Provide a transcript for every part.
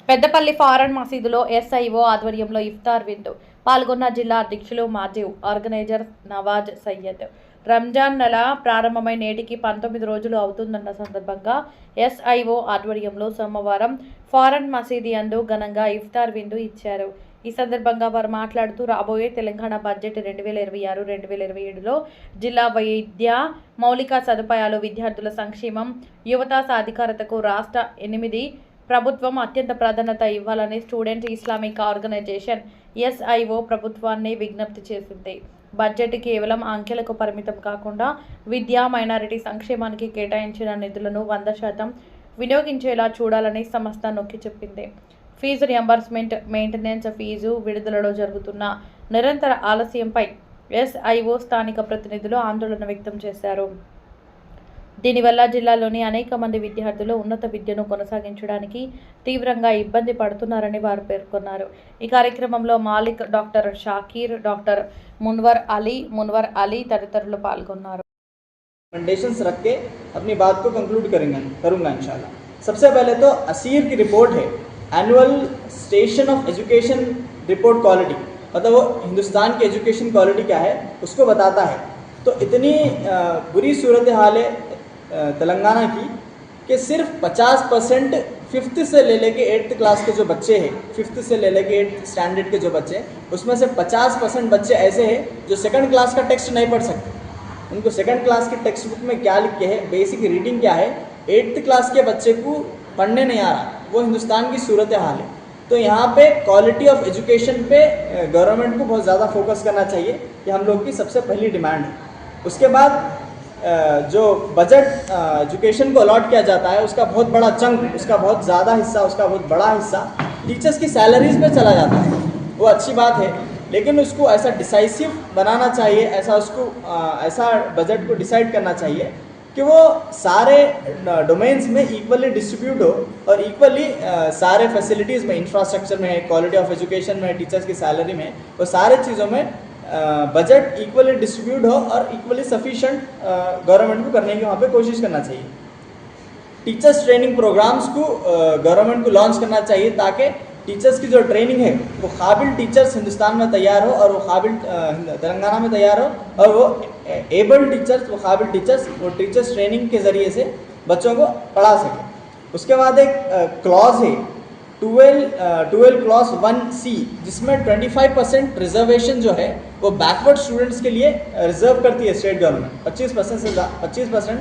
Peddapalli foreign మసీదులో SIO ఆధ్వర్యంలో ఇఫ్తార్ విందు పాల్గొన్న జిల్లా అధ్యక్షులు మాజీవ్ ఆర్గనైజర్ నవాజ్ సయ్యద్. రంజాన్ నెల ప్రారంభమై నేటికి 19 రోజులు అవుతుందన్న సందర్భంగా ఎస్ఐఓ ఆధ్వర్యంలో సోమవారం ఫారెన్ మసీదు యందు ఘనంగా ఇఫ్తార్ విందు ఇచ్చారు. ఈ సందర్భంగా వారు మాట్లాడుతూ రాబోయే తెలంగాణ బడ్జెట్ 2026-2027లో జిల్లా వైద్య మౌలిక సదుపాయాలు, విద్యార్థుల సంక్షేమం, యువత సాధికారతకు రాష్ట్ర 8 ప్రభుత్వం అత్యంత ప్రాధాన్యత ఇవ్వాలని స్టూడెంట్ ఇస్లామిక్ ఆర్గనైజేషన్ ఎస్ఐఓ ప్రభుత్వాన్ని విజ్ఞప్తి చేసింది. బడ్జెట్ కేవలం అంకెలకు పరిమితం కాకుండా విద్య, మైనారిటీ సంక్షేమానికి కేటాయించిన నిధులను 100% వినియోగించేలా చూడాలని సంస్థ నొక్కి చెప్పింది. ఫీజు రియంబర్స్మెంట్, మెయింటెనెన్స్ ఫీజు విడుదలలో జరుగుతున్న నిరంతర ఆలస్యంపై ఎస్ఐఓ స్థానిక ప్రతినిధులు ఆందోళన వ్యక్తం చేశారు. దీనివల్ల జిల్లాలోని అనేక మంది విద్యార్థులు ఉన్నత విద్యను కొనసాగించడానికి తీవ్రంగా ఇబ్బంది పడుతున్నారని వారు పేర్కొన్నారు. ఈ కార్యక్రమంలో మాలిక్, డాక్టర్ షాకీర్, డాక్టర్ మున్వర్ అలీ తదితరులు పాల్గొన్నారు. रिकमेंडेशंस रख के अपनी बात को कंक्लूड करूंगा इंशाल्लाह। सबसे पहले तो असीर की रिपोर्ट है, annual station of education report quality, मतलब वो हिंदुस्तान की एजुकेशन क्वालिटी क्या है उसको बताता है। तो इतनी बुरी सूरत हाल है तेलंगाना की कि सिर्फ 50% 5th से ले लेके 8th क्लास के जो बच्चे हैं, 5th से ले लेके 8th स्टैंडर्ड के जो बच्चे हैं, उसमें से 50% बच्चे ऐसे हैं जो सेकंड क्लास का टेक्स्ट नहीं पढ़ सकते। उनको सेकंड क्लास की टेक्स्ट बुक में क्या लिख के है, बेसिक रीडिंग क्या है, 8th क्लास के बच्चे को पढ़ने नहीं आ रहा। वो हिंदुस्तान की सूरत हाल है। तो यहाँ पे क्वालिटी ऑफ एजुकेशन पे गवर्नमेंट को बहुत ज़्यादा फोकस करना चाहिए, ये हम लोग की सबसे पहली डिमांड है। उसके बाद जो बजट एजुकेशन को अलॉट किया जाता है उसका बहुत बड़ा चंक, उसका बहुत ज़्यादा हिस्सा, उसका बहुत बड़ा हिस्सा टीचर्स की सैलरीज पे चला जाता है। वो अच्छी बात है, लेकिन उसको ऐसा डिसाइसिव बनाना चाहिए, ऐसा उसको ऐसा बजट को डिसाइड करना चाहिए कि वो सारे डोमेन्स में इक्वली डिस्ट्रीब्यूट हो और इक्वली सारे फैसिलिटीज़ में, इंफ्रास्ट्रक्चर में, क्वालिटी ऑफ एजुकेशन में, टीचर्स की सैलरी में, वो सारे चीज़ों में बजट इक्वली डिस्ट्रीब्यूट हो और इक्वली सफिशेंट गवर्नमेंट को करने की वहाँ पे कोशिश करना चाहिए। टीचर्स ट्रेनिंग प्रोग्राम्स को गवर्नमेंट को लॉन्च करना चाहिए ताकि टीचर्स की जो ट्रेनिंग है वो काबिल टीचर्स हिंदुस्तान में तैयार हो और वो काबिल तेलंगाना में तैयार हो और वो एबल टीचर्स, वो काबिल टीचर्स, वो टीचर्स ट्रेनिंग के ज़रिए से बच्चों को पढ़ा सके। उसके बाद एक क्लॉज है 12 क्लॉज 1C, जिसमें 25% रिजर्वेशन जो है वो बैकवर्ड स्टूडेंट्स के लिए रिजर्व करती है स्टेट गवर्नमेंट। 25%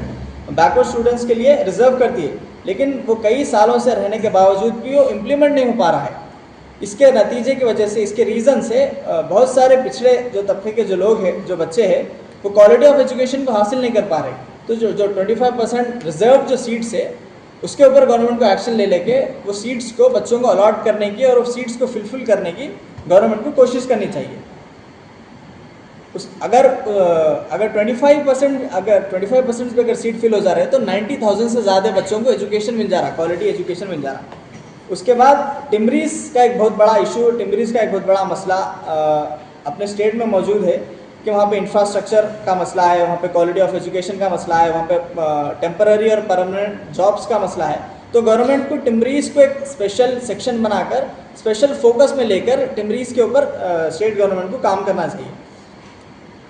बैकवर्ड स्टूडेंट्स के लिए रिजर्व करती है, लेकिन वो कई सालों से रहने के बावजूद भी वो इम्प्लीमेंट नहीं हो पा रहा है। इसके नतीजे की वजह से, इसके रीज़न से बहुत सारे पिछड़े जो तबके के जो लोग हैं, जो बच्चे हैं, वो क्वालिटी ऑफ एजुकेशन को हासिल नहीं कर पा रहे। तो जो 25% रिजर्व जो सीट्स है उसके ऊपर गवर्नमेंट को एक्शन ले लेके वो सीट्स को बच्चों को अलॉट करने की और वो सीट्स को फुलफिल करने की गवर्नमेंट को कोशिश करनी चाहिए। अगर 25% पे अगर सीट फिल हो जा रहे हैं तो 90,000 से ज़्यादा बच्चों को एजुकेशन मिल जा रहा, क्वालिटी एजुकेशन मिल जा रहा। उसके बाद टिमरीज का एक बहुत बड़ा इशू, टिमरीज का एक बहुत बड़ा मसला अपने स्टेट में मौजूद है कि वहाँ पे इंफ्रास्ट्रक्चर का मसला है, वहाँ पे क्वालिटी ऑफ एजुकेशन का मसला है, वहाँ पे टेम्पररी और परमानेंट जॉब्स का मसला है। तो गवर्नमेंट को टिमरीज को एक स्पेशल सेक्शन बनाकर, स्पेशल फोकस में लेकर टिमरीज के ऊपर स्टेट गवर्नमेंट को काम करना चाहिए।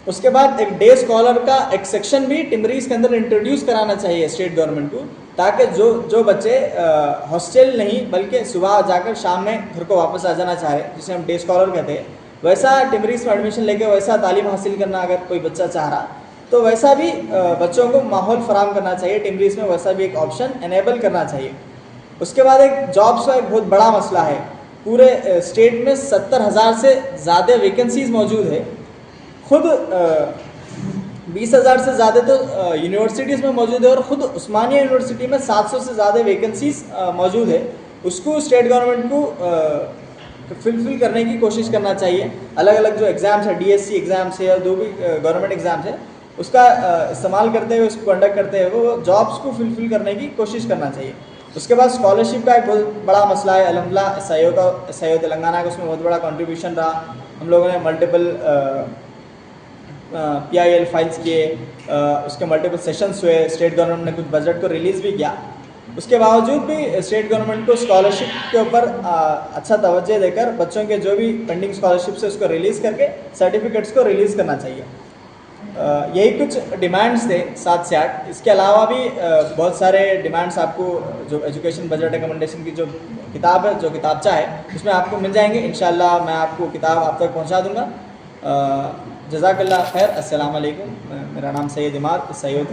उसके बाद एक डे स्कॉलर का एक सेक्शन भी टिमरीज के अंदर इंट्रोड्यूस कराना चाहिए स्टेट गवर्नमेंट को, ताकि जो बच्चे हॉस्टल नहीं बल्कि सुबह जाकर शाम में घर को वापस आ जाना चाह रहे, जिसे हम डे स्कॉलर कहते हैं, वैसा टिमरीज में एडमिशन लेके वैसा तालीम हासिल करना अगर कोई बच्चा चाह रहा तो वैसा भी बच्चों को माहौल फराहम करना चाहिए टिमरीज में, वैसा भी एक ऑप्शन एनेबल करना चाहिए। उसके बाद एक जॉब्स का एक बहुत बड़ा मसला है। पूरे स्टेट में 70,000 से ज़्यादा वैकेंसीज मौजूद है। खुद 20,000 से ज़्यादा तो यूनिवर्सिटीज़ में मौजूद है और ख़ुद उस्मानिया यूनिवर्सिटी में 700 से ज़्यादा वैकेंसीज मौजूद है। उसको स्टेट गवर्नमेंट को फुलफिल करने की कोशिश करना चाहिए। अलग अलग जो एग्ज़ाम्स है, DSC एग्ज़ाम्स है या जो भी गवर्नमेंट एग्ज़ाम्स है, उसका इस्तेमाल करते हुए, उसको कंडक्ट करते हुए वो जॉब्स को फुलफिल करने की कोशिश करना चाहिए। उसके बाद स्कॉलरशिप का एक बहुत बड़ा मसला है। अल्हम्दुलिल्लाह SIO तेलंगाना का उसमें बहुत बड़ा कंट्रीब्यूशन रहा। हम लोगों ने मल्टीपल PIL फाइल्स किए, उसके मल्टीपल सेशंस हुए, स्टेट गवर्नमेंट ने कुछ बजट को रिलीज़ भी किया। उसके बावजूद भी स्टेट गवर्नमेंट को स्कॉलरशिप के ऊपर अच्छा तवज्जो देकर बच्चों के जो भी पेंडिंग स्कॉलरशिप है उसको रिलीज़ करके सर्टिफिकेट्स को रिलीज़ करना चाहिए। यही कुछ डिमांड्स थे 7 से 8। इसके अलावा भी बहुत सारे डिमांड्स आपको जो एजुकेशन बजट रिकमेंडेशन की जो किताब है, जो किताबचा है, उसमें आपको मिल जाएंगे। इंशाल्लाह मैं आपको किताब आप तक पहुंचा दूंगा। जज़ाकल्लाह खैर। अस्सलाम वालेकुम। मेरा नाम सैयद इमाद सैयद।